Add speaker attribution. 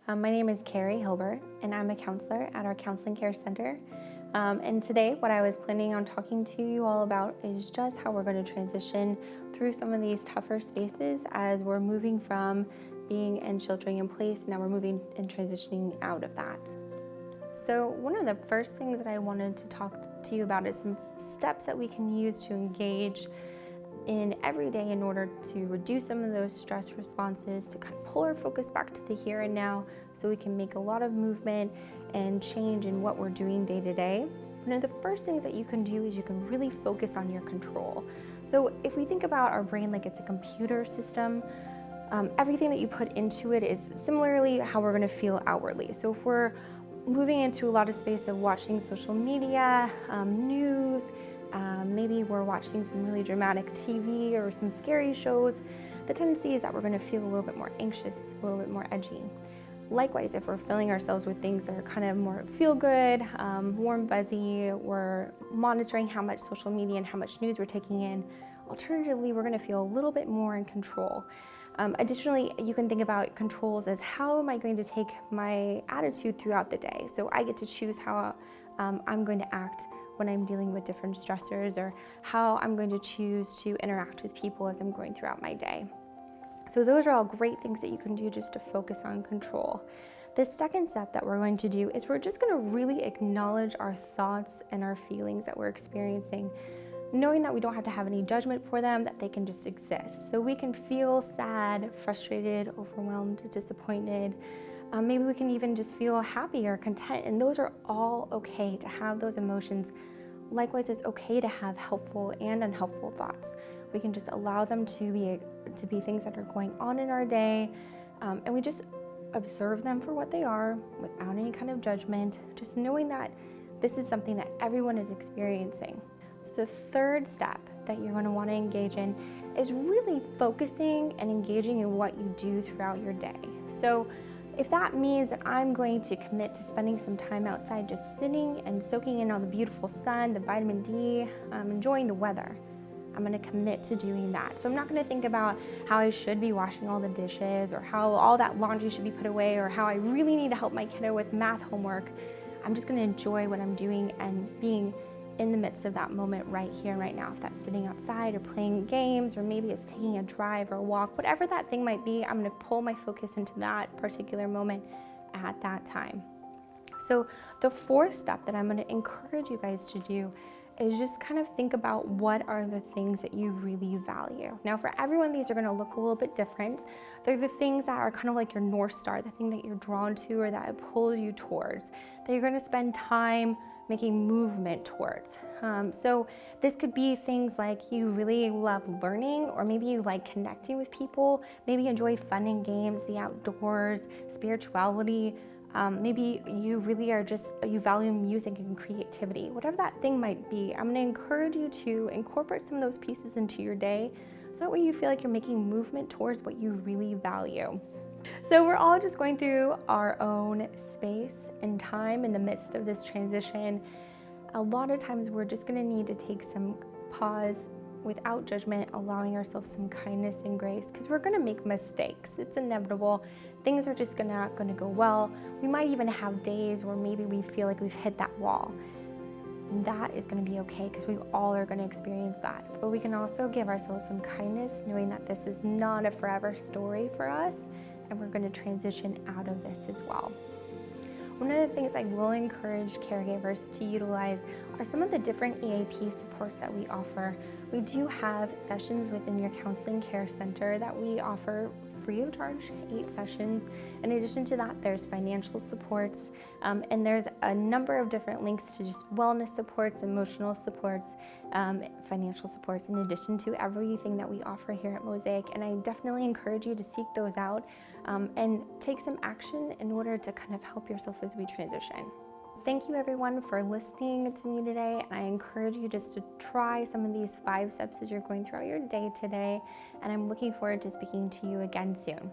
Speaker 1: My name is Kerri Hilbert, and I'm a counselor at our Counseling Care Center. And today, what I was planning on talking to you all about is just how we're going to transition through some of these tougher spaces as we're moving from being in sheltering in place. Now we're moving and transitioning out of that. So one of the first things that I wanted to talk to you about is some steps that we can use to engage in every day in order to reduce some of those stress responses, to kind of pull our focus back to the here and now so we can make a lot of movement and change in what we're doing day to day. One of the first things that you can do is you can really focus on your control. So if we think about our brain like it's a computer system, everything that you put into it is similarly how we're going to feel outwardly. So if we're moving into a lot of space of watching social media, news, maybe we're watching some really dramatic TV or some scary shows, the tendency is that we're going to feel a little bit more anxious, a little bit more edgy. Likewise, if we're filling ourselves with things that are kind of more feel-good, warm, fuzzy, we're monitoring how much social media and how much news we're taking in, alternatively, we're going to feel a little bit more in control. Additionally, you can think about controls as how am I going to take my attitude throughout the day? So I get to choose how I'm going to act when I'm dealing with different stressors, or how I'm going to choose to interact with people as I'm going throughout my day. So those are all great things that you can do just to focus on control. The second step that we're going to do is we're just going to really acknowledge our thoughts and our feelings that we're experiencing, knowing that we don't have to have any judgment for them, that they can just exist. So we can feel sad, frustrated, overwhelmed, disappointed. Maybe we can even just feel happy or content, and those are all okay to have those emotions. Likewise, it's okay to have helpful and unhelpful thoughts. We can just allow them to be things that are going on in our day, and we just observe them for what they are without any kind of judgment, just knowing that this is something that everyone is experiencing. So the third step that you're going to want to engage in is really focusing and engaging in what you do throughout your day. So if that means that I'm going to commit to spending some time outside just sitting and soaking in all the beautiful sun, the vitamin D, enjoying the weather, I'm going to commit to doing that. So I'm not going to think about how I should be washing all the dishes or how all that laundry should be put away or how I really need to help my kiddo with math homework. I'm just going to enjoy what I'm doing and being in the midst of that moment right here and right now. If that's sitting outside or playing games, or maybe it's taking a drive or a walk, whatever that thing might be, I'm going to pull my focus into that particular moment at that time. So the fourth step that I'm going to encourage you guys to do is just kind of think about what are the things that you really value. Now for everyone, these are going to look a little bit different. They're the things that are kind of like your North Star, the thing that you're drawn to or that it pulls you towards, that you're going to spend time making movement towards. So this could be things like you really love learning, or maybe you like connecting with people, maybe you enjoy fun and games, the outdoors, spirituality, maybe you really are you value music and creativity. Whatever that thing might be, I'm going to encourage you to incorporate some of those pieces into your day, so that way you feel like you're making movement towards what you really value. So we're all just going through our own space and time in the midst of this transition. A lot of times we're just going to need to take some pause without judgment, allowing ourselves some kindness and grace, because we're going to make mistakes. It's inevitable. Things are just not going to go well. We might even have days where maybe we feel like we've hit that wall. That is going to be okay, because we all are going to experience that. But we can also give ourselves some kindness, knowing that this is not a forever story for us, and we're going to transition out of this as well. One of the things I will encourage caregivers to utilize are some of the different EAP supports that we offer. We do have sessions within your counseling care center that we offer free of charge, 8 sessions. In addition to that, there's financial supports, and there's a number of different links to just wellness supports, emotional supports, financial supports, in addition to everything that we offer here at Mosaic. And I definitely encourage you to seek those out and take some action in order to kind of help yourself as we transition. Thank you everyone for listening to me today, and I encourage you just to try some of these 5 steps as you're going throughout your day today, and I'm looking forward to speaking to you again soon.